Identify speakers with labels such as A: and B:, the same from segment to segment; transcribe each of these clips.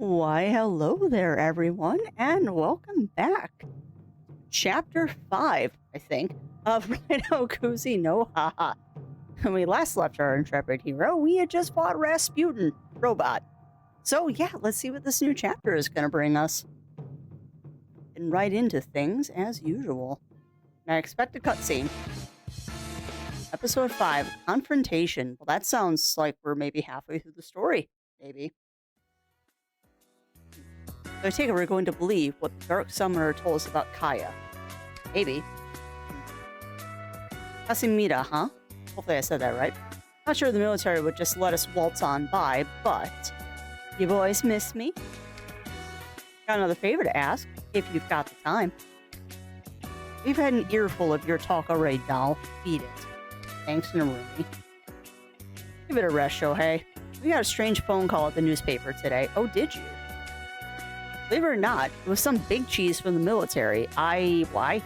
A: Why, hello there, everyone, and welcome back. Chapter 5, I think, of Raidou Kuzunoha. When we last left our intrepid hero, we had just fought Rasputin, robot. So yeah, let's see what this new chapter is going to bring us. And right into things as usual. I expect a cutscene. Episode 5, Confrontation. Well, that sounds like we're maybe halfway through the story. Maybe. So I take it we're going to believe what the Dark Summoner told us about Kaya. Maybe. Casimira, huh? Hopefully I said that right. Not sure the military would just let us waltz on by, but... You boys miss me? Got another favor to ask, if you've got the time. We've had an earful of your talk already, doll. Beat it. Thanks, Narumi. Give it a rest, Shohei. We got a strange phone call at the newspaper today. Oh, did you? Believe it or not, it was some big cheese from the military. Why?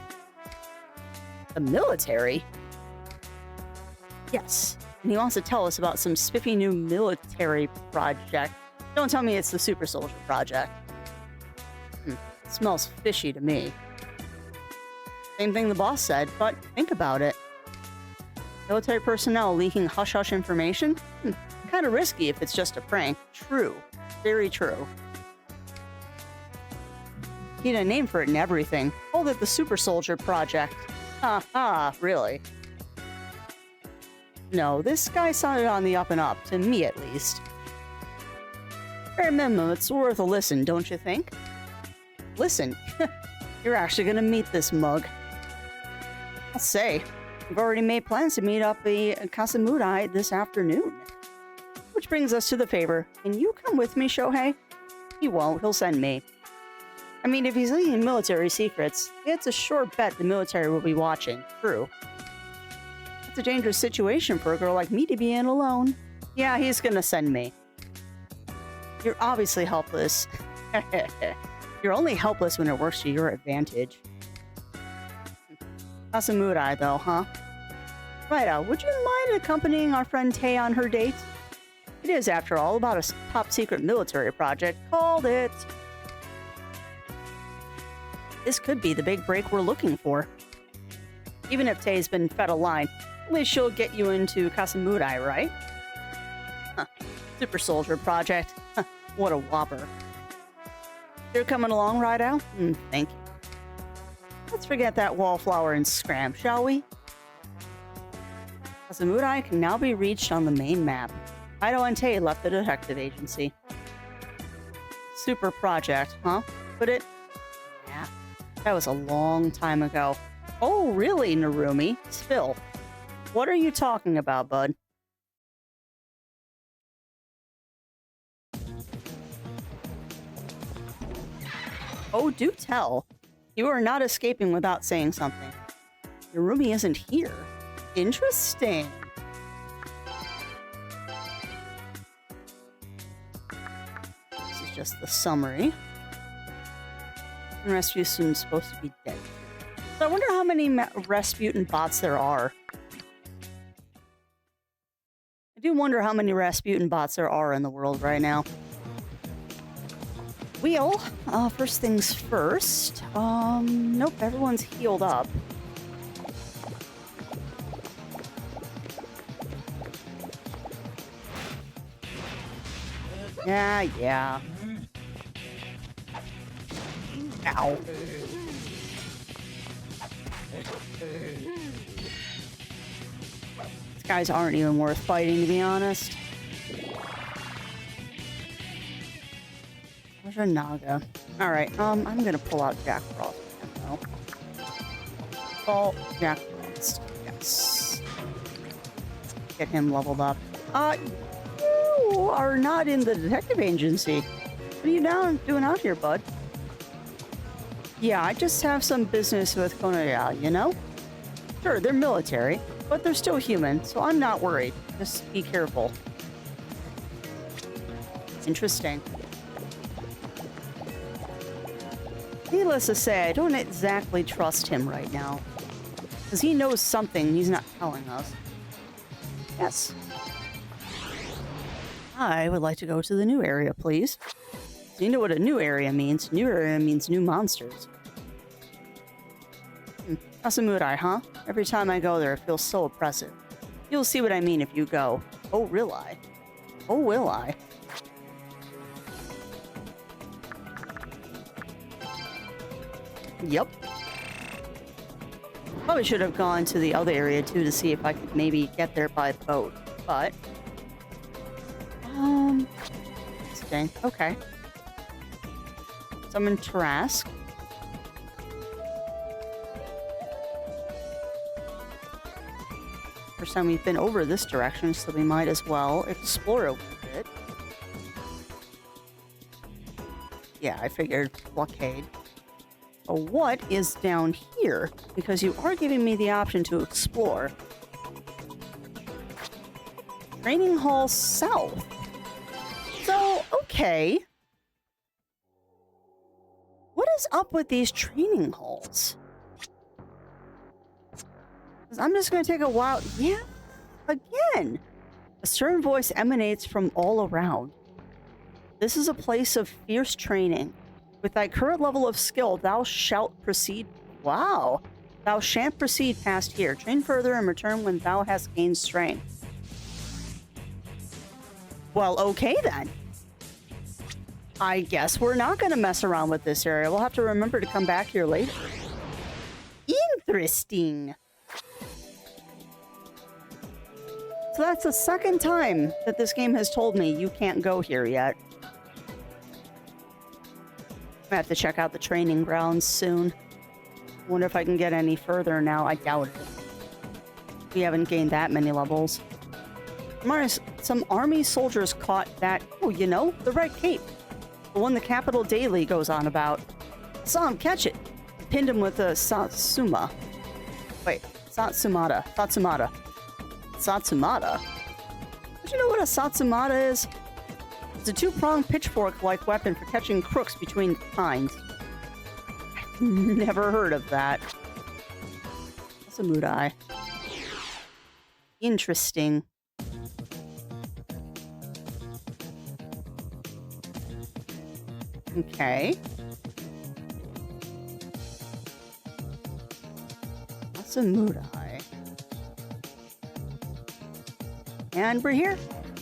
A: The military? Yes, and he wants to tell us about some spiffy new military project. Don't tell me it's the Super Soldier Project. It smells fishy to me. Same thing the boss said, but think about it. Military personnel leaking hush-hush information? Kind of risky if it's just a prank. True. Very true. He had a name for it and everything. Called it the Super Soldier Project. Really? No, this guy sounded on the up and up, to me at least. Bare minimum, it's worth a listen, don't you think? Listen, you're actually gonna meet this mug. I'll say, we've already made plans to meet up the Kasamudai this afternoon. Which brings us to the favor. Can you come with me, Shohei? He won't, he'll send me. I mean, if he's leaking military secrets, it's a sure bet the military will be watching. True. It's a dangerous situation for a girl like me to be in alone. Yeah, he's gonna send me. You're obviously helpless. You're only helpless when it works to your advantage. Kasamurai, though, huh? Raidou, would you mind accompanying our friend Tay on her date? It is, after all, about a top-secret military project. Called it. This could be the big break we're looking for. Even if Tay's been fed a line, at least she'll get you into Kasamurai, right? Super Soldier Project. What a whopper. You're coming along, Raidou? Thank you. Let's forget that wallflower and scram, shall we? Kasamurai can now be reached on the main map. Raidou and Tay left the detective agency. Super Project, huh? Put it? Yeah. That was a long time ago. Oh, really, Narumi? Spill. What are you talking about, bud? Oh, do tell. You are not escaping without saying something. Narumi isn't here. Interesting. This is just the summary. Rasputin's supposed to be dead. So I wonder how many Rasputin bots there are. I do wonder how many Rasputin bots there are in the world right now. Wheel. First things first. Nope, everyone's healed up. Yeah. Ow. These guys aren't even worth fighting, to be honest. Where's your Naga? Alright, I'm gonna pull out Jack Frost again, though. Oh, Jack Frost. Yes. Get him leveled up. You are not in the detective agency. What are you doing out here, bud? Yeah, I just have some business with Konoya, you know? Sure, they're military, but they're still human, so I'm not worried. Just be careful. Interesting. Needless to say, I don't exactly trust him right now. Because he knows something he's not telling us. Yes. I would like to go to the new area, please. So you know what a new area means. New area means new monsters. Kasamurai, huh? Every time I go there, it feels so oppressive. You'll see what I mean if you go. Oh, will I? Oh, will I? Yep. Probably should have gone to the other area, too, to see if I could maybe get there by boat. But... Interesting. Okay. Summon Trask. First time we've been over this direction, so we might as well explore a little bit. Yeah, I figured blockade. But what is down here? Because you are giving me the option to explore. Training Hall South. So, okay. What is up with these training halls? I'm just going to take a while. Yeah, again. A stern voice emanates from all around. This is a place of fierce training. With thy current level of skill, thou shalt proceed. Wow. Thou shan't proceed past here. Train further and return when thou hast gained strength. Well, okay then. I guess we're not going to mess around with this area. We'll have to remember to come back here later. Interesting. So that's the second time that this game has told me you can't go here yet. I have to check out the training grounds soon. Wonder if I can get any further now. I doubt it. We haven't gained that many levels. Some army soldiers caught that... Oh, you know, the red cape. The one the Capital Daily goes on about. Saw him catch it. Pinned him with a Satsuma. Wait, Satsumata. Satsumata. Satsumata? Don't you know what a Satsumata is? It's a two-pronged pitchfork-like weapon for catching crooks between kinds. Never heard of that. Samurai. Interesting. Okay. Samurai. And we're here.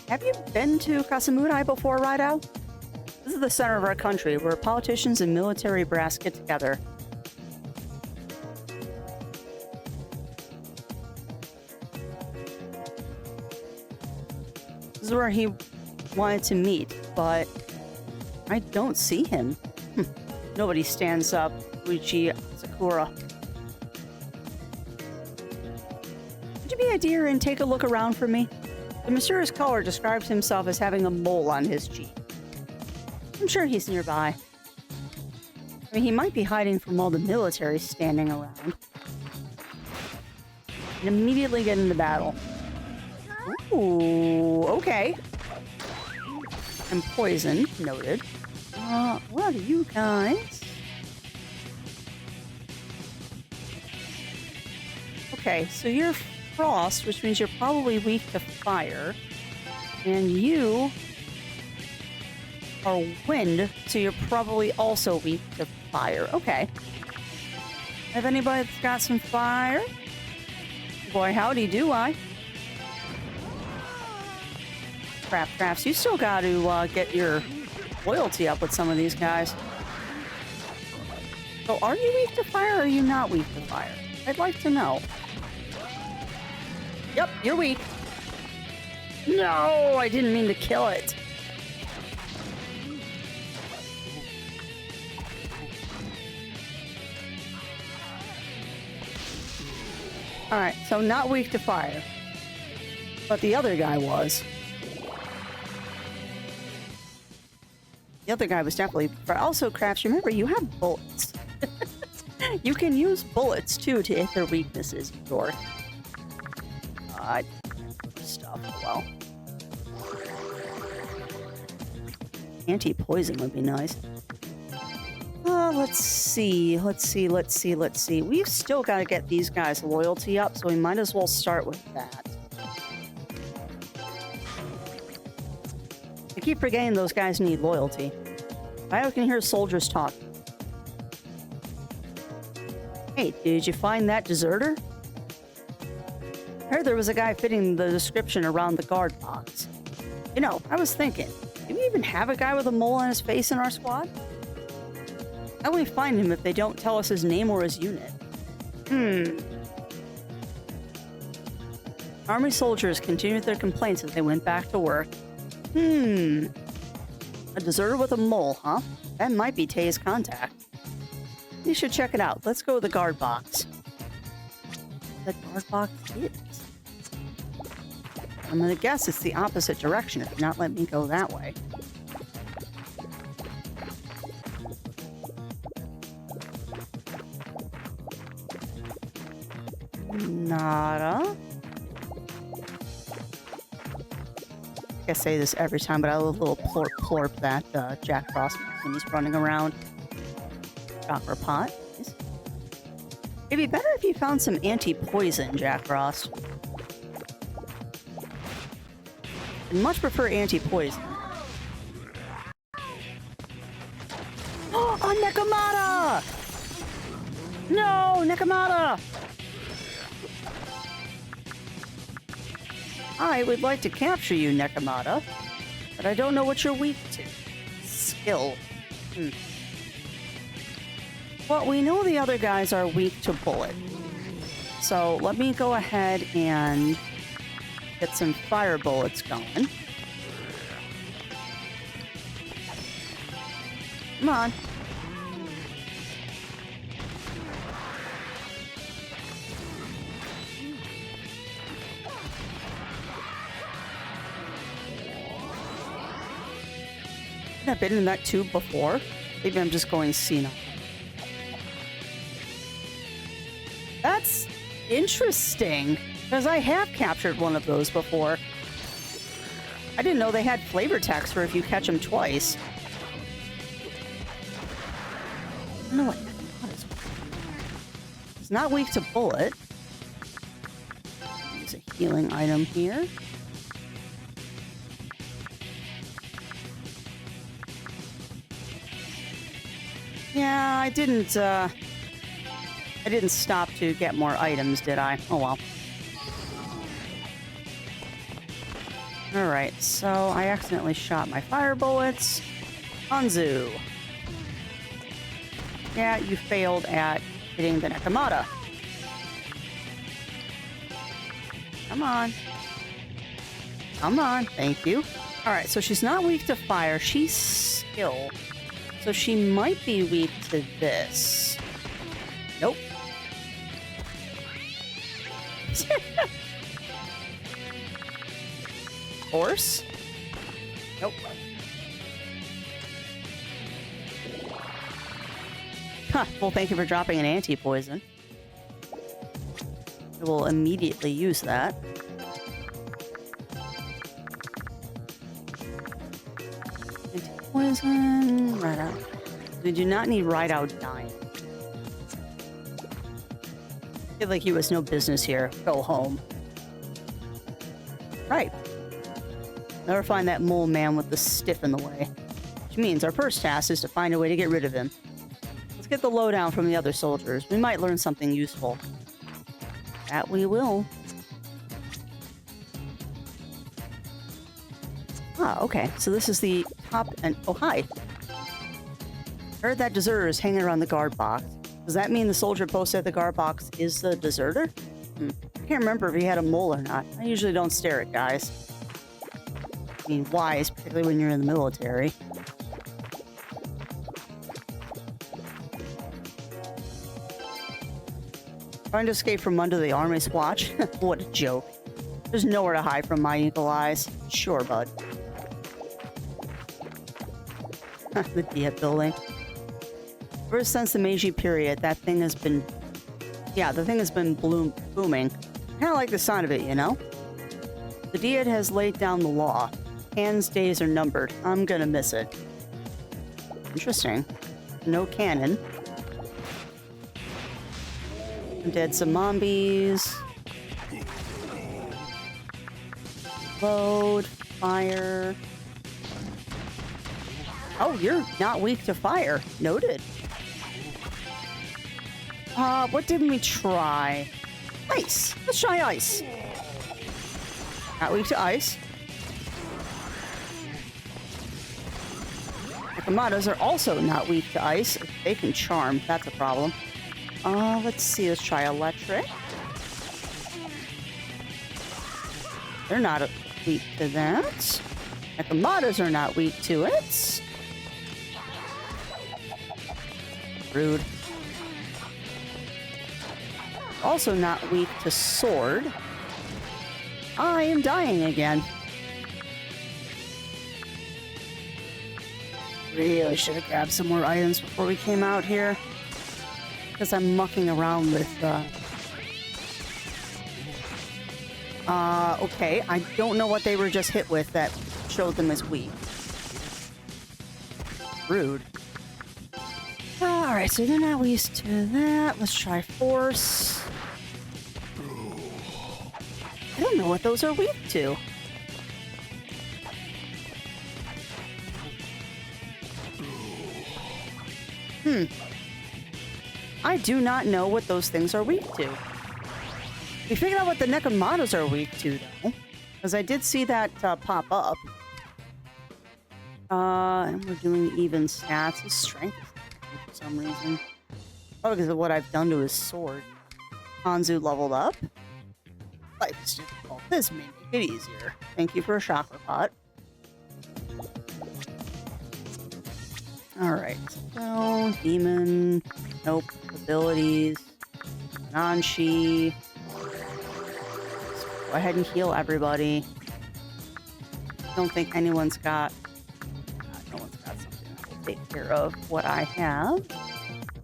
A: Have you been to Kasamurai before, Raidou? This is the center of our country, where politicians and military brass get together. This is where he wanted to meet, but I don't see him. Nobody stands up, Uchi Sakura. Would you be a dear and take a look around for me? The mysterious caller describes himself as having a mole on his cheek. I'm sure he's nearby. I mean, he might be hiding from all the military standing around. And immediately get into battle. Ooh, okay. And poison, noted. What are you guys? Okay, so you're frost, which means you're probably weak to fire. And you are wind, so you're probably also weak to fire. Okay. Have anybody that's got some fire? Boy, howdy do I. Crafts, you still got to get your loyalty up with some of these guys. So are you weak to fire or are you not weak to fire? I'd like to know. Yep, you're weak. No, I didn't mean to kill it. Alright, so not weak to fire. But the other guy was. The other guy was definitely... But also, Crafts, remember, you have bullets. You can use bullets, too, to hit their weaknesses, sure. Stuff, well. Anti-poison would be nice. Let's see. We've still got to get these guys' loyalty up, so we might as well start with that. I keep forgetting those guys need loyalty. I can hear soldiers talk. Hey, did you find that deserter? I heard there was a guy fitting the description around the guard box. You know, I was thinking, do we even have a guy with a mole on his face in our squad? How do we find him if they don't tell us his name or his unit? Army soldiers continued their complaints as they went back to work. A deserter with a mole, huh? That might be Tay's contact. We should check it out. Let's go to the guard box. The guard box is. I'm gonna guess it's the opposite direction if you're not letting me go that way. Nada. I say this every time, but I love a little plorp plorp that Jack Frost makes when he's running around. Chopper pot. Nice. It'd be better if you found some anti-poison, Jack Frost. I'd much prefer anti-poison. Oh, Nekomata! No, Nekomata! I would like to capture you, Nekomata, but I don't know what you're weak to. Skill. Well, we know the other guys are weak to bullet. So let me go ahead and get some fire bullets going. Come on. I've been in that tube before. Maybe I'm just going senile. That's interesting, because I have captured one of those before. I didn't know they had flavor text for if you catch them twice. I don't know what is. It's not weak to bullet. Use a healing item here. Yeah, I didn't stop to get more items, did I? Oh well. Alright, so I accidentally shot my fire bullets. Anzu. Yeah, you failed at hitting the Nekomata. Come on. Come on, thank you. Alright, so she's not weak to fire, she's skill. So she might be weak to this. Nope. Horse? Nope. Huh, well, thank you for dropping an anti-poison. I will immediately use that. Anti-poison, Raidou. We do not need Raidou dying. I feel like he was no business here. Go home. Right. Never find that mole man with the stiff in the way. Which means our first task is to find a way to get rid of him. Let's get the lowdown from the other soldiers. We might learn something useful. That we will. Ah, okay. So this is the top and... Oh, hi. Heard that deserter is hanging around the guard box. Does that mean the soldier posted at the guard box is the deserter? I can't remember if he had a mole or not. I usually don't stare at guys. I mean, wise, particularly when you're in the military. Trying to escape from under the army's watch? What a joke. There's nowhere to hide from my eagle eyes. Sure, bud. The Diet building. Ever since the Meiji period, that thing has been... Yeah, the thing has been booming. I kind of like the sound of it, you know? The Diet has laid down the law. Can's days are numbered. I'm gonna miss it. Interesting. No cannon. Dead some zombies. Load. Fire. Oh, you're not weak to fire. Noted. What didn't we try? Ice. Let's try ice. Not weak to ice. Nakamadas are also not weak to ice. They can charm. That's a problem. Let's see. Let's try electric. They're not weak to that. Nakamadas are not weak to it. Rude. Also not weak to sword. I am dying again. Really should have grabbed some more items before we came out here. Because I'm mucking around with, okay. I don't know what they were just hit with that showed them as weak. Rude. Alright, so they're not weak to that. Let's try force. I don't know what those are weak to. I do not know what those things are weak to. We figured out what the Nekamadas are weak to, though. Because I did see that pop up. And we're doing even stats. His strength is for some reason. Oh, because of what I've done to his sword. Hanzu leveled up. Life is difficult. This may make it easier. Thank you for a chakra pot. Alright, so demon, nope, abilities, Nanshi. Go ahead and heal everybody. Don't think anyone's got, no one's got something that will take care of what I have.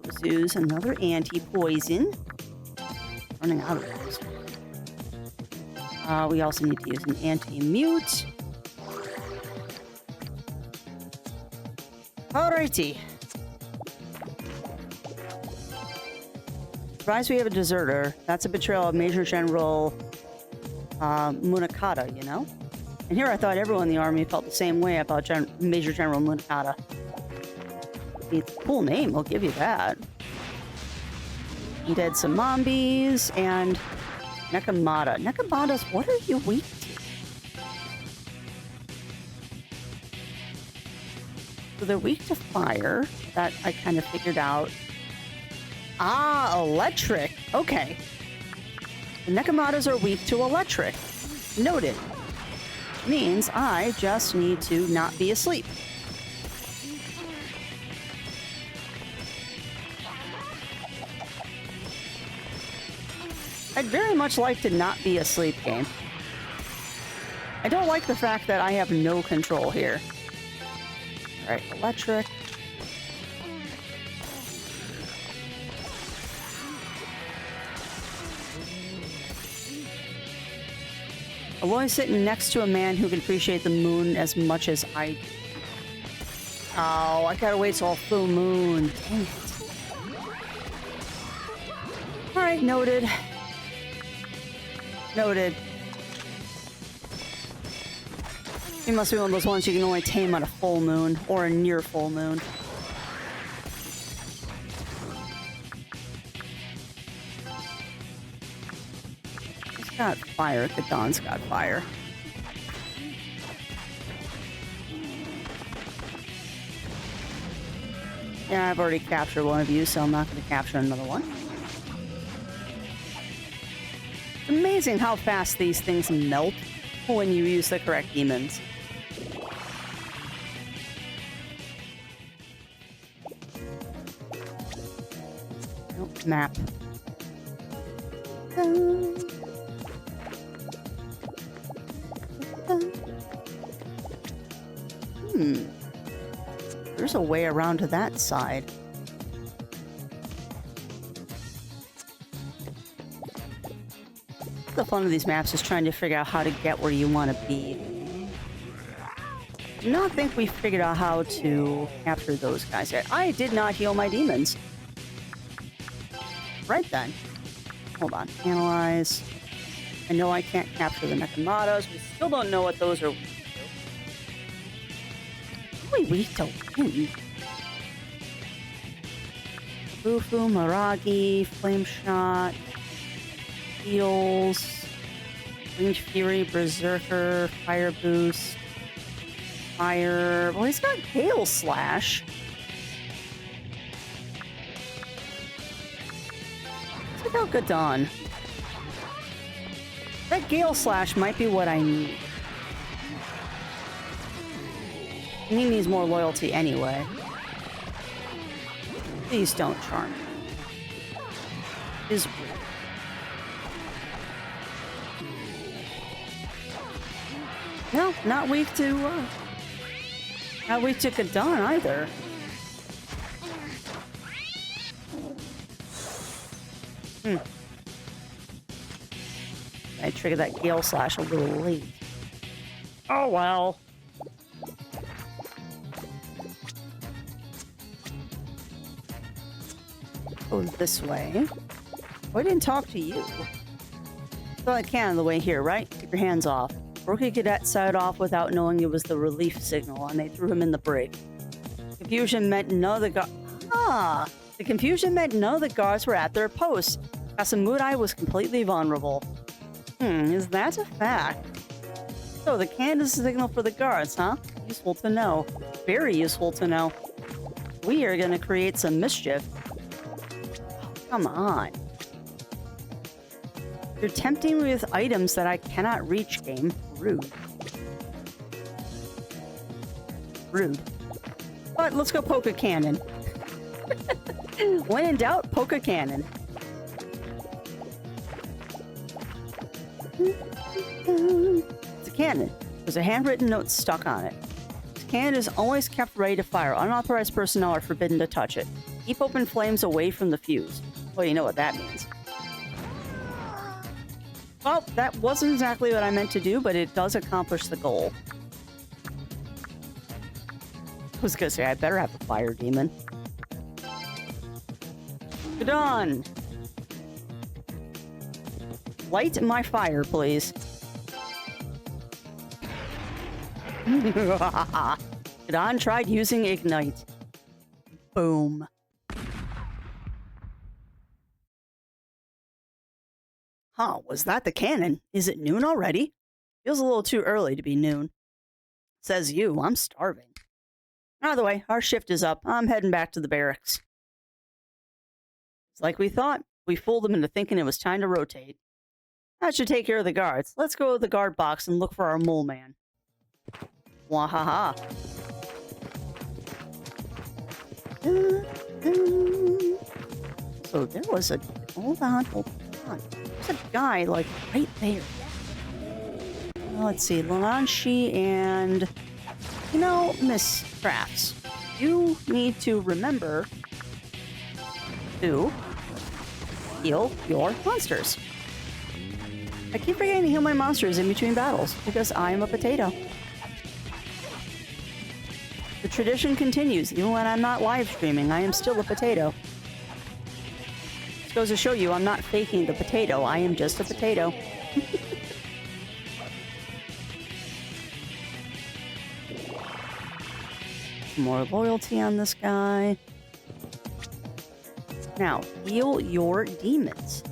A: Let's use another anti-poison. Running out of those. We also need to use an anti-mute. Alrighty. Surprised we have a deserter. That's a betrayal of Major General Munakata, you know? And here I thought everyone in the army felt the same way about Major General Munakata. It's a cool name, I'll give you that. Dead some Mambies and Nekamata. Nekamadas, what are you weak to? So they're weak to fire. That I kind of figured out. Ah, electric. Okay. The Nekamadas are weak to electric. Noted. Means I just need to not be asleep. I'd very much like to not be asleep, game. I don't like the fact that I have no control here. Alright, electric. Aloy's sitting next to a man who can appreciate the moon as much as I do. Oh, I gotta wait till full moon. Dang it. Alright, noted. Noted. He must be one of those ones you can only tame on a full moon, or a near full moon. He's got fire. Kadon's got fire. Yeah, I've already captured one of you, so I'm not going to capture another one. It's amazing how fast these things melt when you use the correct demons. Nope, map. There's a way around to that side. The fun of these maps is trying to figure out how to get where you want to be. I do not think we figured out how to capture those guys yet. I did not heal my demons. Right then. Hold on. Analyze. I know I can't capture the Nekamadas. We still don't know what those are. What really weak to wind. Bufu, Maragi, Flame Shot, Heals, Winged Fury, Berserker, Fire Boost, Fire. Well, he's got Gale Slash. Let's check out Gadon. That Gale Slash might be what I need. He needs more loyalty anyway. Please don't charm me. Is rude. No, not weak to Gadon either. I triggered that Gale Slash a little late. Oh well. Go this way. Oh, I didn't talk to you. So I can on the way here, right? Keep your hands off. Rookie Cadet set off without knowing it was the relief signal, and they threw him in the brig. Confusion meant none of the the confusion meant none of the guards were at their posts. Kasamudai was completely vulnerable. Is that a fact? So the cannon is a signal for the guards, huh? Useful to know. Very useful to know. We are gonna create some mischief. Come on. You're tempting me with items that I cannot reach, game. Rude. Rude. But let's go poke a cannon. When in doubt, poke a cannon. It's a cannon. There's a handwritten note stuck on it. This cannon is always kept ready to fire. Unauthorized personnel are forbidden to touch it. Keep open flames away from the fuse. Well, you know what that means. Well, that wasn't exactly what I meant to do, but it does accomplish the goal. I was gonna say, I better have a fire demon. Gadon! Light my fire, please. Gadon tried using Ignite. Boom. Huh, was that the cannon? Is it noon already? Feels a little too early to be noon. Says you, I'm starving. Either way, our shift is up. I'm heading back to the barracks. It's like we thought. We fooled them into thinking it was time to rotate. That should take care of the guards. Let's go to the guard box and look for our mole man. Wahaha. So there was a... Hold on. There's a guy, like, right there. Let's see. Lananshi and... You know, Miss Crafts, you need to remember to heal your monsters. I keep forgetting to heal my monsters in between battles because I am a potato. The tradition continues. Even when I'm not live streaming, I am still a potato. This goes to show you I'm not faking the potato. I am just a potato. More loyalty on this guy. Now, heal your demons.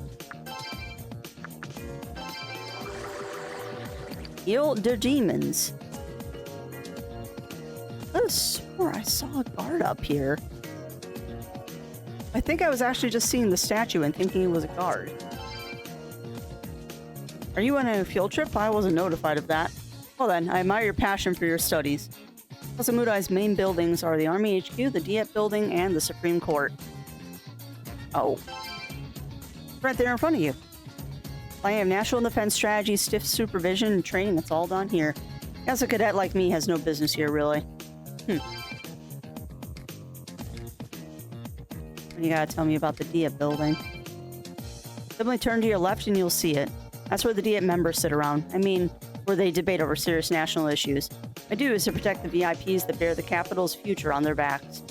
A: Heal the demons. I swore I saw a guard up here. I think I was actually just seeing the statue and thinking it was a guard. Are you on a field trip? I wasn't notified of that. Well then, I admire your passion for your studies. Kasamudai's main buildings are the Army HQ, the Diet Building, and the Supreme Court. Oh. Right there in front of you. I have national defense strategy, stiff supervision, and training. It's all done here. Guess a cadet like me has no business here, really. What do you gotta tell me about the Diet Building? Simply turn to your left and you'll see it. That's where the Diet members sit around. I mean, where they debate over serious national issues. My duty is to protect the VIPs that bear the capital's future on their backs.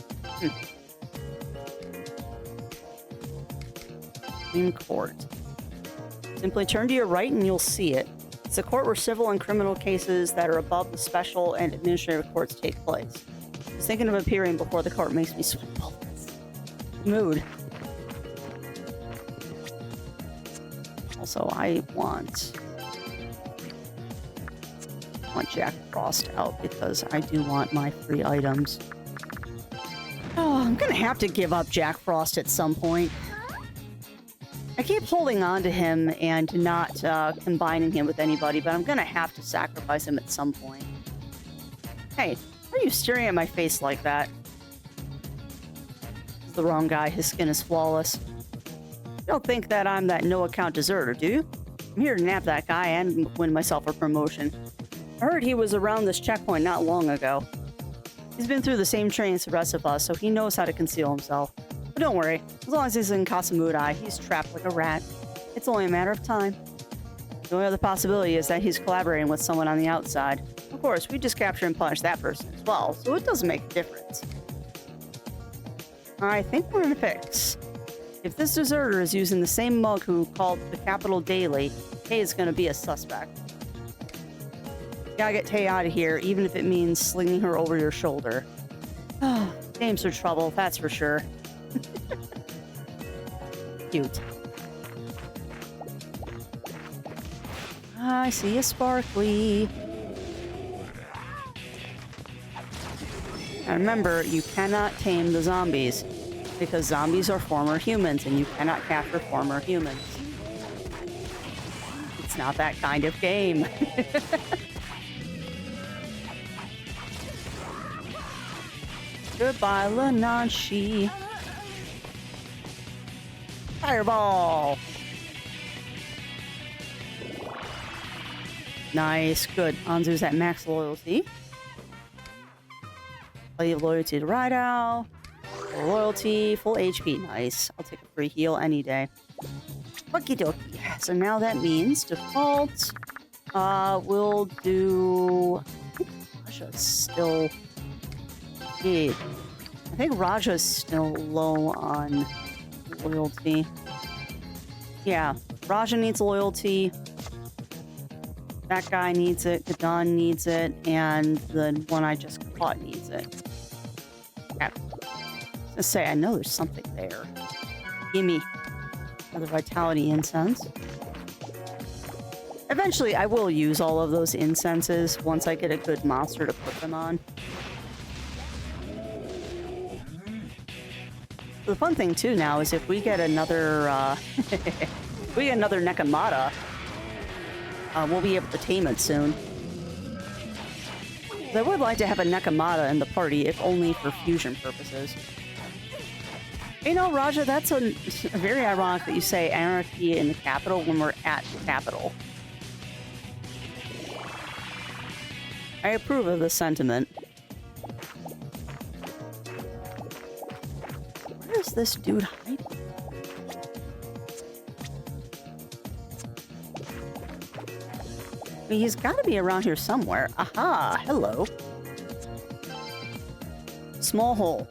A: Supreme Court. Simply turn to your right and you'll see it. It's a court where civil and criminal cases that are above the special and administrative courts take place. Just thinking of appearing before the cart makes me sweat bullets. Mood. Also, I want Jack Frost out because I do want my free items. Oh, I'm gonna have to give up Jack Frost at some point. I keep holding on to him and not combining him with anybody, but I'm gonna have to sacrifice him at some point. Hey, why are you staring at my face like that? This is the wrong guy. His skin is flawless. You don't think that I'm that no-account deserter, do you? I'm here to nab that guy and win myself a promotion. I heard he was around this checkpoint not long ago. He's been through the same training as the rest of us, so he knows how to conceal himself. But don't worry, as long as he's in Kasamudai, he's trapped like a rat. It's only a matter of time. The only other possibility is that he's collaborating with someone on the outside. Of course, we just capture and punish that person as well, so it doesn't make a difference. I think we're in a fix. If this deserter is using the same mug who called the capital daily, Tay is going to be a suspect. Gotta get Tay out of here, even if it means slinging her over your shoulder. Names for trouble, that's for sure. Cute. I see a sparkly. Now remember, you cannot tame the zombies, because zombies are former humans, and you cannot capture former humans. It's not that kind of game. Goodbye, Lananshi. Fireball! Nice, good. Anzu's at max loyalty. Plenty of loyalty to Raidou. Full loyalty, full HP. Nice. I'll take a free heal any day. Okie dokie. So now that means default. We'll do. I think Raja's still. Yeah. I think Raja's still low on loyalty. Yeah, Raja needs loyalty. That guy needs it. Gadon needs it, and the one I just caught needs it. Okay. I was gonna say, I know there's something there. Gimme. Another vitality incense. Eventually, I will use all of those incenses once I get a good monster to put them on. The fun thing, too, now is if we get another, if we get another Nekomata, we'll be able to tame it soon. I would like to have a Nekomata in the party, if only for fusion purposes. You know, Raja, that's very ironic that you say anarchy in the capital when we're at the capital. I approve of the sentiment. Where is this dude hiding? I mean, he's got to be around here somewhere. Aha! Hello. Small hole.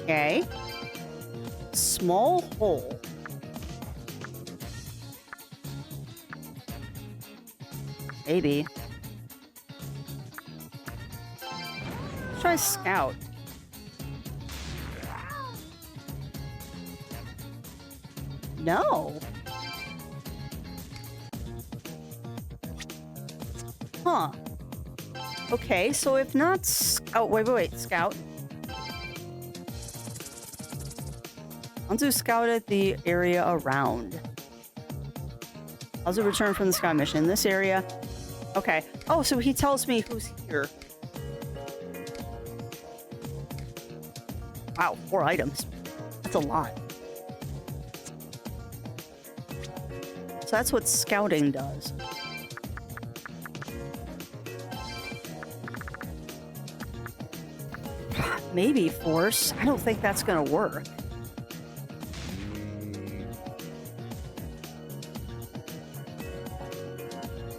A: Okay. Small hole. Maybe. Let's try scout. No. Huh. Okay, so if not... Oh, wait. Scout. Anzu scouted the area around. Anzu returned from the scout mission. This area... Okay. Oh, so he tells me who's here. Wow, 4 items. That's a lot. So that's what scouting does. Maybe force. I don't think that's gonna work.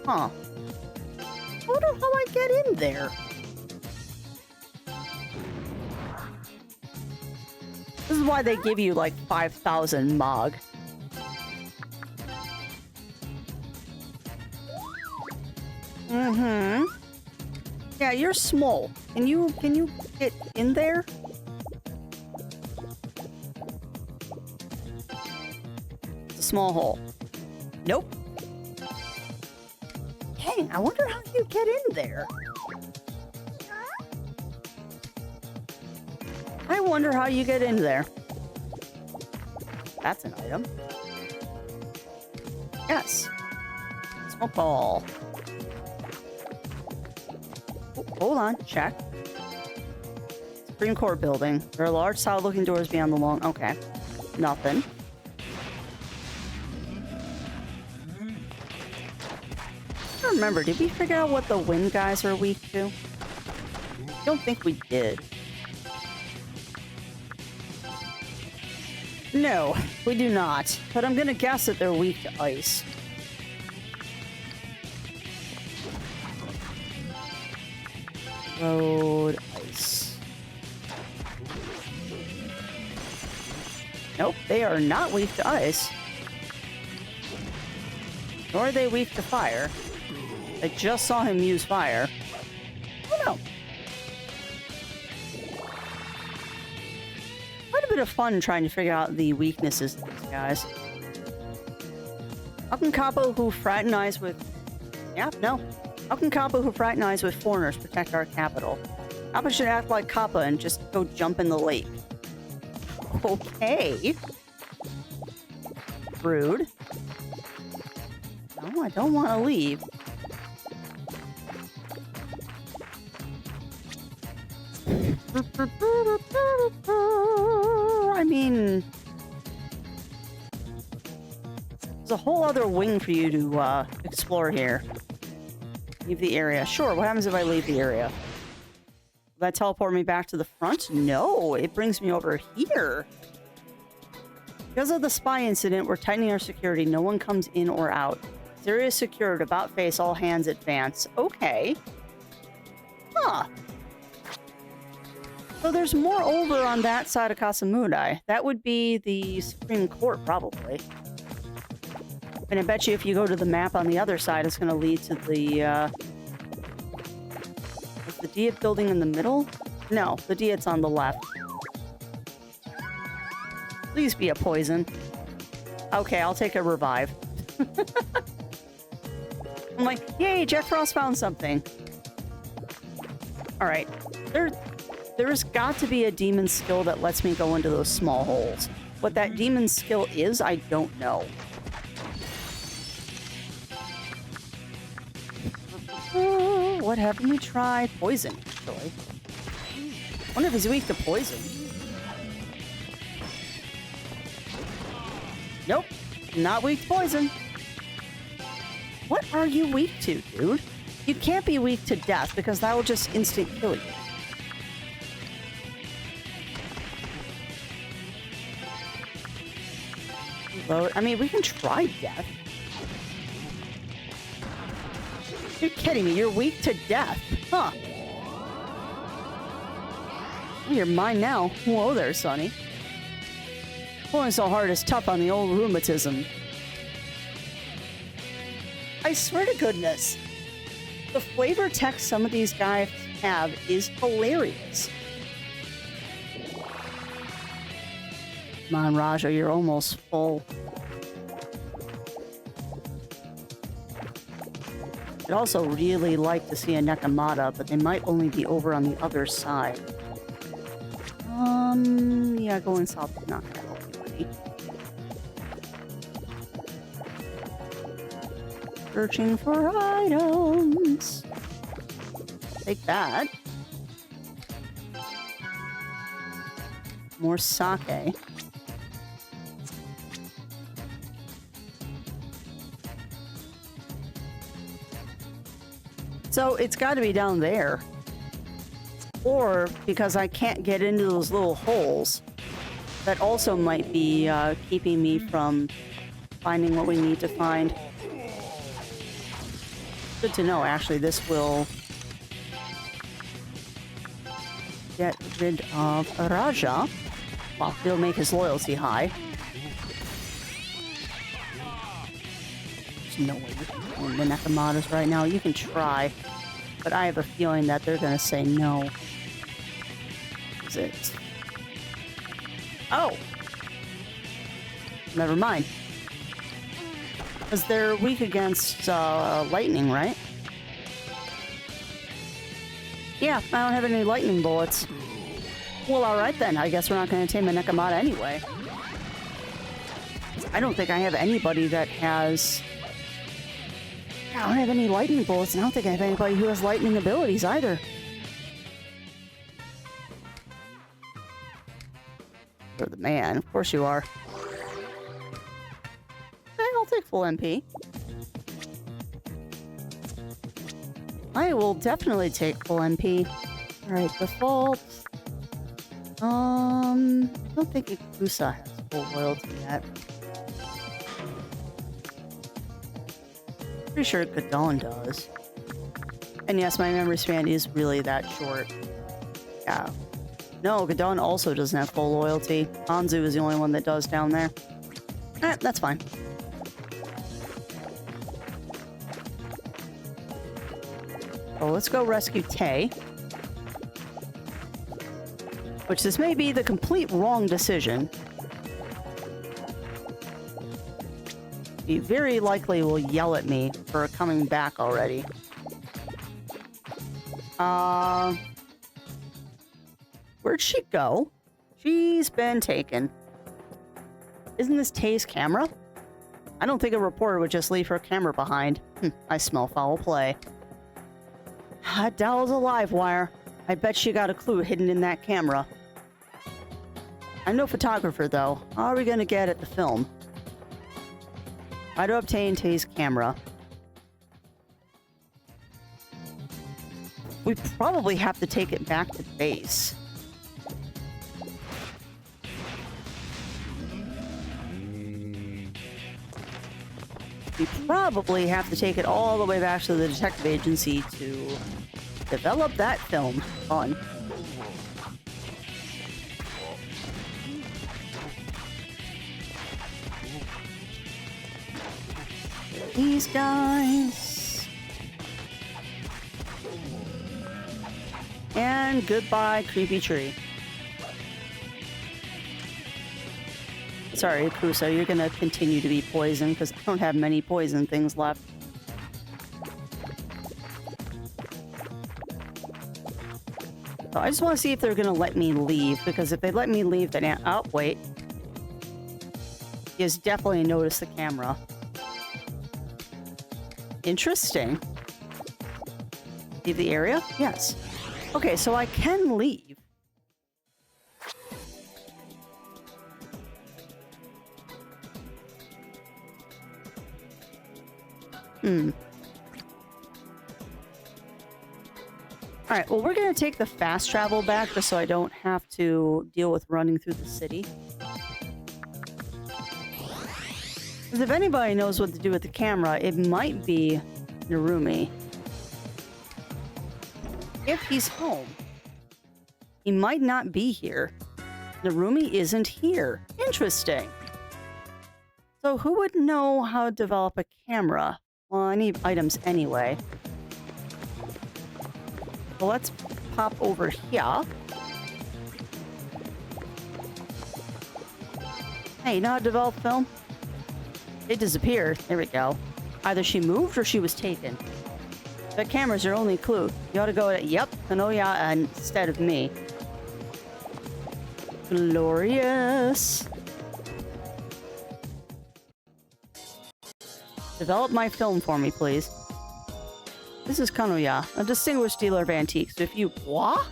A: Huh. I wonder how I get in there. This is why they give you like 5,000 Mog. Mm-hmm. Yeah, you're small. Can you get in there? It's a small hole. Nope. Dang, I wonder how you get in there. I wonder how you get in there. That's an item. Yes. Smoke ball. Oh, hold on. Check. Supreme Court building. There are large solid-looking doors beyond the long... Okay. Nothing. I don't remember. Did we figure out what the wind guys are weak to? I don't think we did. No, we do not. But I'm gonna guess that they're weak to ice. Road ice. Nope, they are not weak to ice. Nor are they weak to fire. I just saw him use fire. Oh no. Quite a bit of fun trying to figure out the weaknesses of these guys. How can Capo who fraternize with... Yeah, no. How can Kappa who fraternize with foreigners protect our capital? Kappa should act like Kappa and just go jump in the lake. Okay. Rude. No, I don't want to leave. I mean... There's a whole other wing for you to explore here. Leave the area. Sure, what happens if I leave the area? Will that teleport me back to the front? No, it brings me over here. Because of the spy incident, we're tightening our security. No one comes in or out. This area is secured. About face, all hands advance. Okay. Huh. So there's more over on that side of Kasamudai. That would be the Supreme Court, probably. And I bet you if you go to the map on the other side, it's going to lead to the, is the Diet building in the middle? No, the Diet's on the left. Please be a poison. Okay, I'll take a revive. I'm like, yay, Jack Frost found something. Alright. There's got to be a demon skill that lets me go into those small holes. What that demon skill is, I don't know. What haven't we tried? Poison, actually. I wonder if he's weak to poison. Nope. Not weak to poison. What are you weak to, dude? You can't be weak to death because that will just instant kill you. I mean, we can try death. You're kidding me. You're weak to death. Huh. You're mine now. Whoa there, Sonny. Pulling so hard is tough on the old rheumatism. I swear to goodness, the flavor text some of these guys have is hilarious. Come on, Raja, you're almost full. I'd also really like to see a Nekomata, but they might only be over on the other side. Yeah, going south is not gonna help you any. Searching for items. Take that. More sake. So it's got to be down there. Or because I can't get into those little holes, that also might be keeping me from finding what we need to find. Good to know, actually. This will get rid of Raja. Well, it'll make his loyalty high. There's no way you can find the Nekamadas right now. You can try, but I have a feeling that they're gonna say no. Is it? Oh! Never mind. Because they're weak against lightning, right? Yeah, I don't have any lightning bullets. Well, alright then. I guess we're not going to tame a Nekomata anyway. I don't think I have anybody that has... I don't have any lightning bullets, and I don't think I have anybody who has lightning abilities either. You're the man. Of course you are. Okay, I'll take full MP. I will definitely take full MP. Alright, default. I don't think Ikusa has full loyalty yet. Pretty sure Gadon does. And yes, my memory span is really that short. Yeah. No, Gadon also doesn't have full loyalty. Hanzu is the only one that does down there. That's fine. Oh, let's go rescue Tay. Which this may be the complete wrong decision. He very likely will yell at me for coming back already. Where'd she go? She's been taken. Isn't this Tay's camera? I don't think a reporter would just leave her camera behind. I smell foul play. That doll's a live wire. I bet she got a clue hidden in that camera. I'm no photographer, though. How are we gonna get at the film? How to obtain Tay's camera? We probably have to take it back to base. We probably have to take it all the way back to the detective agency to develop that film. Fun. These guys. And goodbye, creepy tree. Sorry, Kuso, you're gonna continue to be poisoned because I don't have many poison things left. So I just want to see if they're gonna let me leave, because if they let me leave, then oh wait, he has definitely noticed the camera. Interesting. Leave the area? Yes. Okay, so I can leave. Alright, well, we're gonna take the fast travel back just so I don't have to deal with running through the city. Because if anybody knows what to do with the camera, it might be Narumi. If he's home. He might not be here. Narumi isn't here. Interesting. So who would know how to develop a camera? Well, I need items anyway. So let's pop over here. Hey, you know how to develop film? It disappeared. There we go. Either she moved or she was taken. The camera's your only clue. You ought to go to, yep, Kanoya instead of me. Glorious. Develop my film for me, please. This is Kanoya, a distinguished dealer of antiques. If you... What?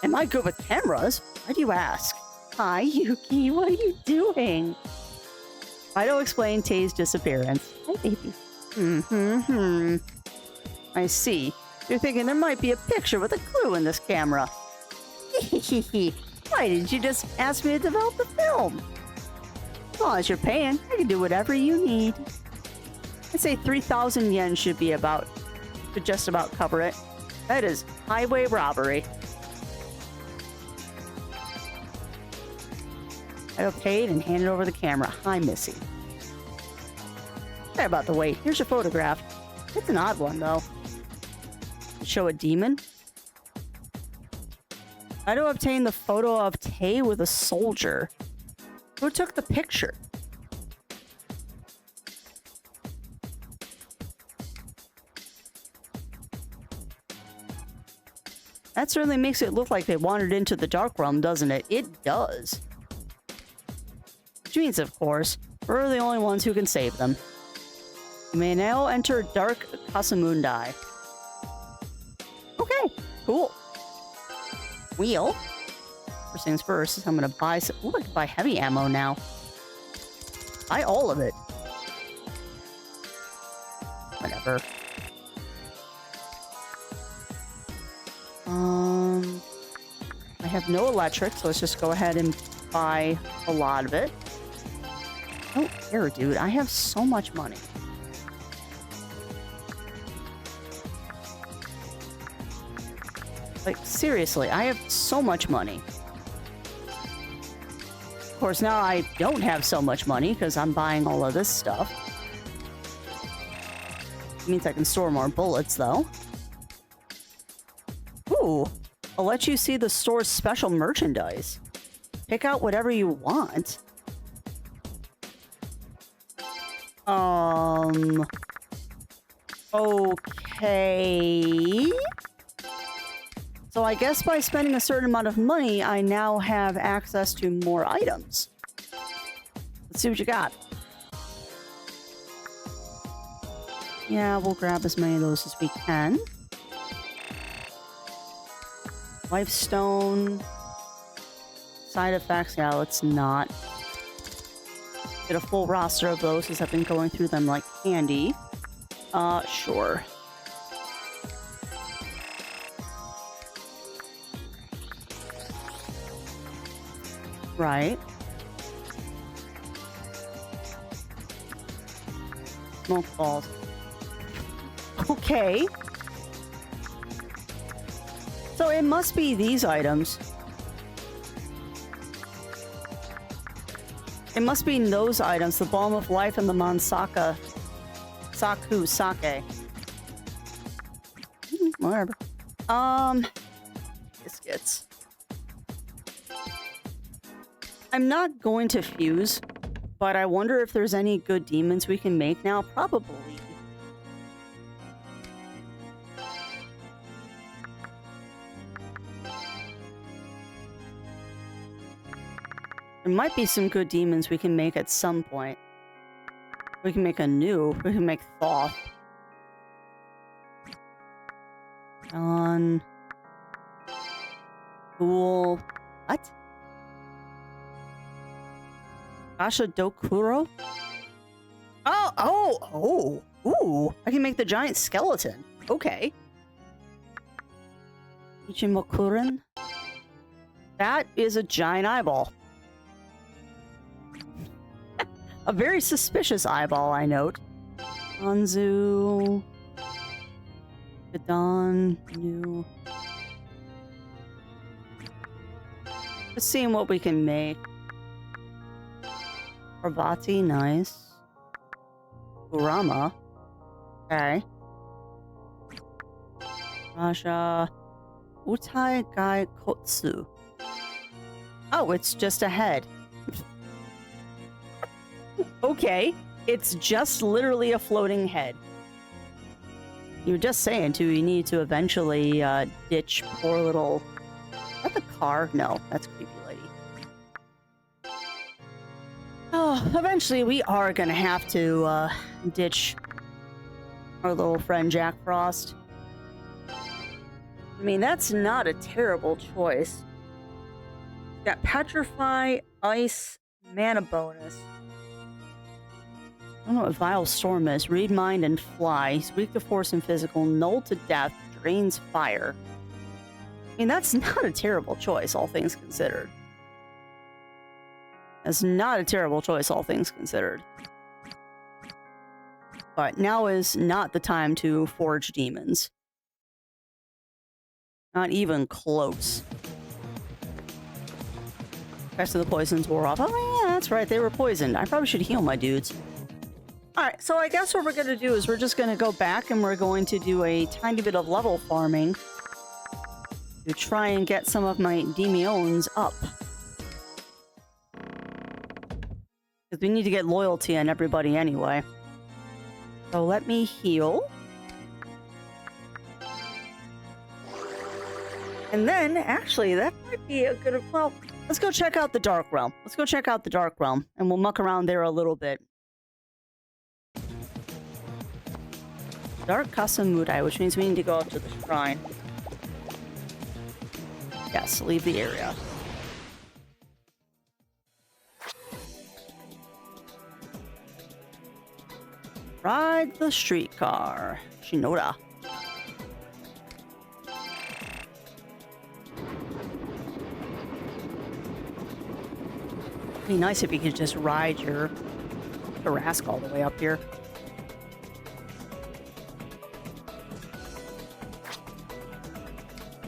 A: Am I good with cameras? Why do you ask? Hi, Yuki. What are you doing? Raidou explained Tay's disappearance. Hi, baby. I see. You're thinking there might be a picture with a clue in this camera. Why didn't you just ask me to develop the film? As long as you're paying, I can do whatever you need. I'd say 3,000 yen should be about... to just about cover it. That is highway robbery. I paid and handed over the camera. Hi, Missy. Sorry about the wait. Here's your photograph. It's an odd one, though. Show a demon? How to obtain the photo of Tay with a soldier? Who took the picture? That certainly makes it look like they wandered into the Dark Realm, doesn't it? It does. Which means, of course, we're the only ones who can save them. You may now enter Dark Casamundi. Okay, cool. Wheel. First things first, I'm gonna buy some. Ooh, I can buy heavy ammo now. Buy all of it. Whatever. I have no electric, so let's just go ahead and buy a lot of it. I don't care, dude. I have so much money. Like, seriously, I have so much money. Of course, now I don't have so much money because I'm buying all of this stuff. It means I can store more bullets, though. Ooh, I'll let you see the store's special merchandise. Pick out whatever you want. Okay. So I guess by spending a certain amount of money, I now have access to more items. Let's see what you got. Yeah, we'll grab as many of those as we can. Life stone. Side effects, yeah, let's not. Get a full roster of those because I've been going through them like candy. Sure. Right. Smoke balls. Okay. So it must be these items. It must be those items, the Balm of Life and the Mansaka Sake. Whatever. Biscuits. I'm not going to fuse, but I wonder if there's any good demons we can make now. Probably. There might be some good demons we can make at some point. We can make we can make Thoth. Cool. What? Asha Dokuro? Ooh, I can make the giant skeleton. Okay. Ichimokuren? That is a giant eyeball. A very suspicious eyeball, I note. Anzu. Gadon. New. Let's see what we can make. Parvati, nice. Kurama. Okay. Raja. Utai Gai Kotsu. Oh, it's just a head. Okay. It's just literally a floating head. You're just saying, too, you need to eventually ditch poor little... Is that the car? No, that's creepy lady. Oh, eventually we are gonna have to ditch our little friend Jack Frost. I mean, that's not a terrible choice. Got Petrify, Ice, Mana bonus. I don't know what Vile Storm is. Read Mind and Fly. He's weak to force and physical. Null to death. Drains fire. I mean, that's not a terrible choice, all things considered. That's not a terrible choice, all things considered. But now is not the time to forge demons. Not even close. The rest of the poisons wore off. Oh yeah, that's right, they were poisoned. I probably should heal my dudes. Alright, so I guess what we're going to do is we're just going to go back and we're going to do a tiny bit of level farming to try and get some of my Demiones up. Because we need to get loyalty on everybody anyway. So let me heal. And then, actually, that might be a good... Well, let's go check out the Dark Realm. Let's go check out the Dark Realm, and we'll muck around there a little bit. Dark Kasamudai, which means we need to go up to the shrine. Yes, leave the area. Ride the streetcar. Shinoda. It'd be nice if you could just ride your Tarrasque all the way up here.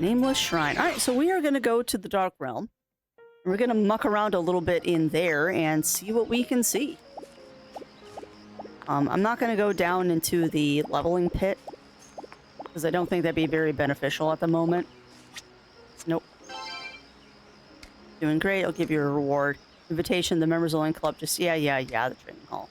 A: Nameless Shrine. Alright, so we are going to go to the Dark Realm. And we're going to muck around a little bit in there and see what we can see. I'm not going to go down into the leveling pit, because I don't think that'd be very beneficial at the moment. Nope. Doing great, I'll give you a reward. Invitation, the members only club, just yeah, the training hall.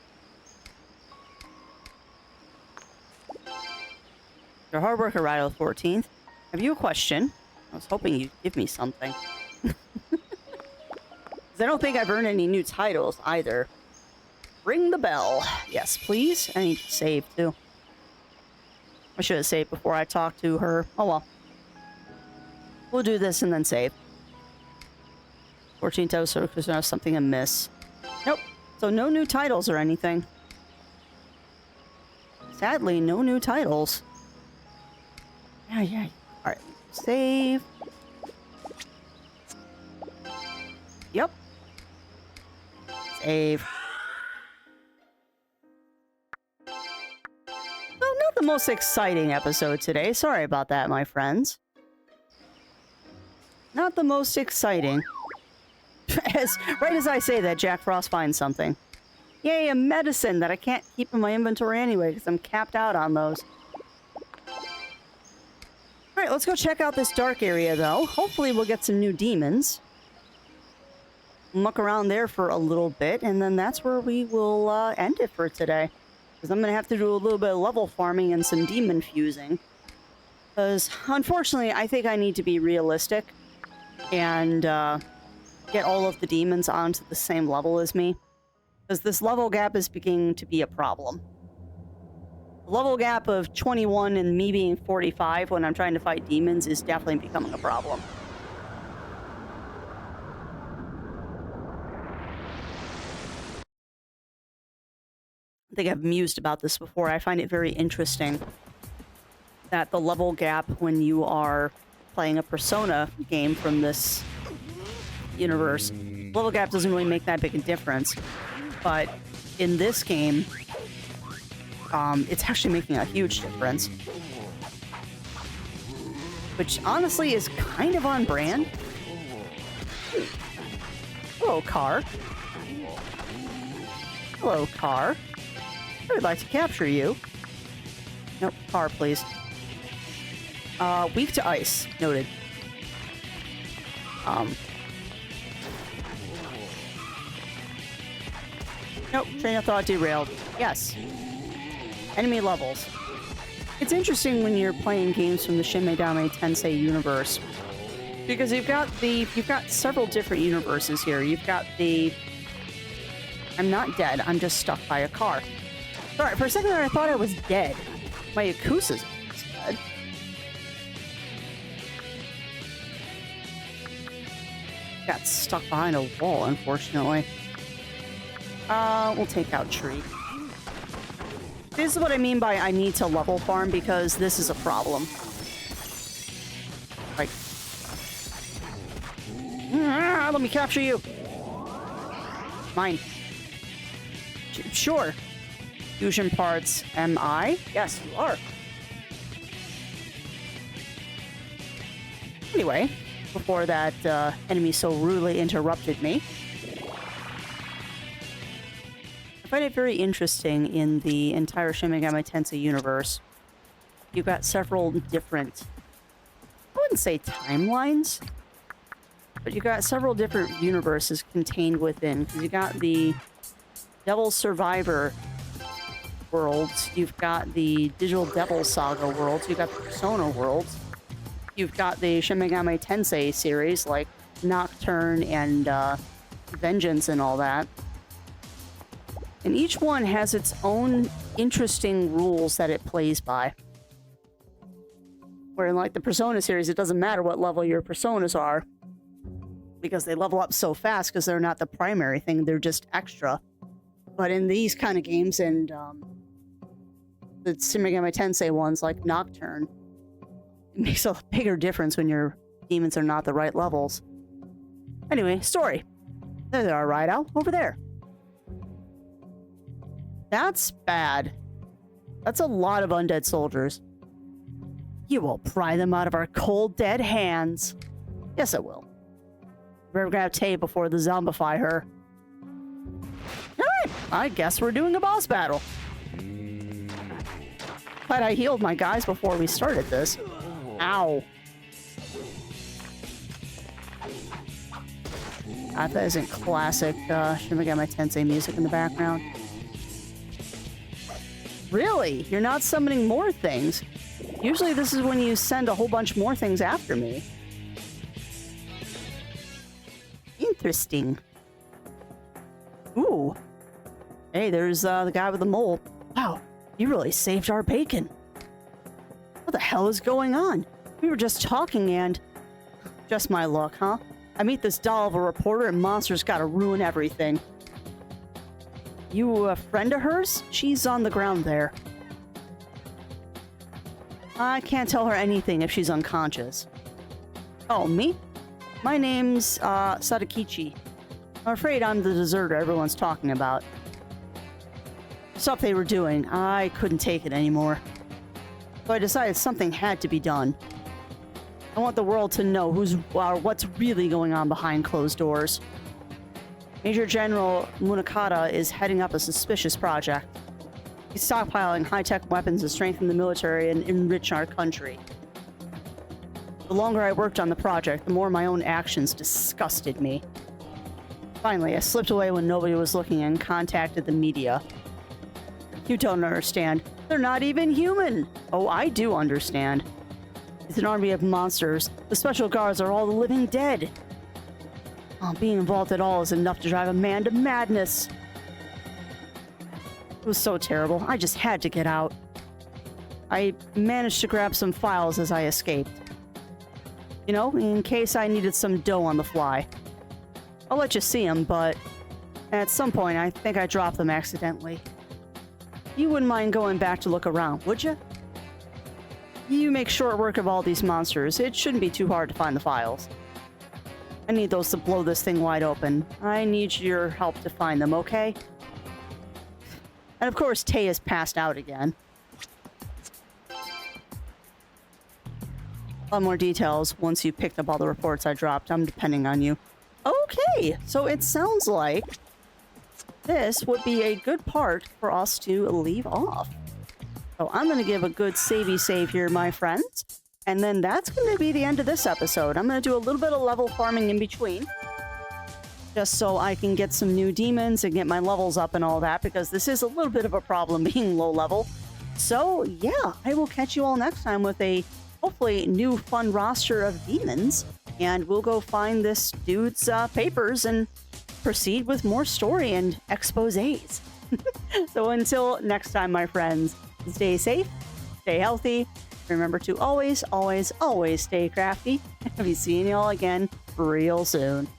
A: Your hard worker, Raidou 14th. Have you a question? I was hoping you'd give me something. Because I don't think I've earned any new titles either. Ring the bell. Yes, please. I need to save, too. I should have saved before I talked to her. Oh, well. We'll do this and then save. 14 titles, so because there's something amiss. Nope. So no new titles or anything. Sadly, no new titles. Yeah. Alright. Save. Yep. Save. Not the most exciting episode today. Sorry about that, my friends. Not the most exciting. Right as I say that, Jack Frost finds something. Yay, a medicine that I can't keep in my inventory anyway, because I'm capped out on those. Alright, let's go check out this dark area, though. Hopefully we'll get some new demons. Muck around there for a little bit, and then that's where we will end it for today. Because I'm going to have to do a little bit of level farming and some demon fusing. Because, unfortunately, I think I need to be realistic and get all of the demons onto the same level as me. Because this level gap is beginning to be a problem. The level gap of 21 and me being 45 when I'm trying to fight demons is definitely becoming a problem. I think I've mused about this before. I find it very interesting that the level gap when you are playing a Persona game from this universe, level gap doesn't really make that big a difference. But in this game, it's actually making a huge difference. Which honestly is kind of on brand. Hello, car. Hello, car. I would like to capture you. Nope, car, please. Weak to ice. Noted. Nope, train of thought derailed. Yes. Enemy levels. It's interesting when you're playing games from the Shin Megami Tensei universe. Because you've got several different universes here. You've got the... I'm not dead, I'm just stuck by a car. Sorry, for a second there I thought I was dead. My Yakuza's dead. Got stuck behind a wall, unfortunately. We'll take out tree. This is what I mean by I need to level farm, because this is a problem. Like... let me capture you! Mine. Sure. Fusion parts, am I? Yes, you are. Anyway, before that enemy so rudely interrupted me, I find it very interesting in the entire Shin Megami Tensei universe. You've got several different, I wouldn't say timelines, but you've got several different universes contained within. Because you got the Devil Survivor worlds, you've got the Digital Devil Saga worlds, you've got the Persona worlds, you've got the Shin Megami Tensei series like Nocturne and Vengeance and all that. And each one has its own interesting rules that it plays by. Where in like the Persona series, it doesn't matter what level your personas are, because they level up so fast because they're not the primary thing, they're just extra. But in these kind of games and the Shin Megami Tensei ones like Nocturne, it makes a bigger difference when your demons are not the right levels. Anyway, story. There they are, Raidou, over there. That's bad. That's a lot of undead soldiers. You will pry them out of our cold, dead hands. Yes, it will. Better grab Tay before they zombify her. Alright, I guess we're doing a boss battle. Glad I healed my guys before we started this. Ow. That isn't classic Shin Megami Tensei music in the background. Really? You're not summoning more things? Usually this is when you send a whole bunch more things after me. Interesting. Ooh. Hey, there's the guy with the mole. Wow, you really saved our bacon. What the hell is going on? We were just talking and... Just my luck, huh? I meet this doll of a reporter and monsters gotta ruin everything. You a friend of hers? She's on the ground there. I can't tell her anything if she's unconscious. Oh, me? My name's, Sadakichi. I'm afraid I'm the deserter everyone's talking about. The stuff they were doing, I couldn't take it anymore. So I decided something had to be done. I want the world to know what's really going on behind closed doors. Major General Munakata is heading up a suspicious project. He's stockpiling high-tech weapons to strengthen the military and enrich our country. The longer I worked on the project, the more my own actions disgusted me. Finally, I slipped away when nobody was looking and contacted the media. You don't understand. They're not even human! Oh, I do understand. It's an army of monsters. The special guards are all the living dead. Oh, being involved at all is enough to drive a man to madness. It was so terrible. I just had to get out. I managed to grab some files as I escaped. You know, in case I needed some dough on the fly. I'll let you see them, but at some point I think I dropped them accidentally. You wouldn't mind going back to look around, would you? You make short work of all these monsters. It shouldn't be too hard to find the files. I need those to blow this thing wide open. I need your help to find them, okay? And of course, Tay is passed out again. A lot more details once you picked up all the reports I dropped. I'm depending on you. Okay, so it sounds like this would be a good part for us to leave off. So I'm going to give a good savey save here, my friends. And then that's going to be the end of this episode. I'm going to do a little bit of level farming in between. Just so I can get some new demons and get my levels up and all that. Because this is a little bit of a problem being low level. So yeah, I will catch you all next time with a hopefully new fun roster of demons. And we'll go find this dude's papers and proceed with more story and exposés. So until next time, my friends, stay safe, stay healthy. Remember to always, always, always stay crafty. I'll be seeing you all again real soon.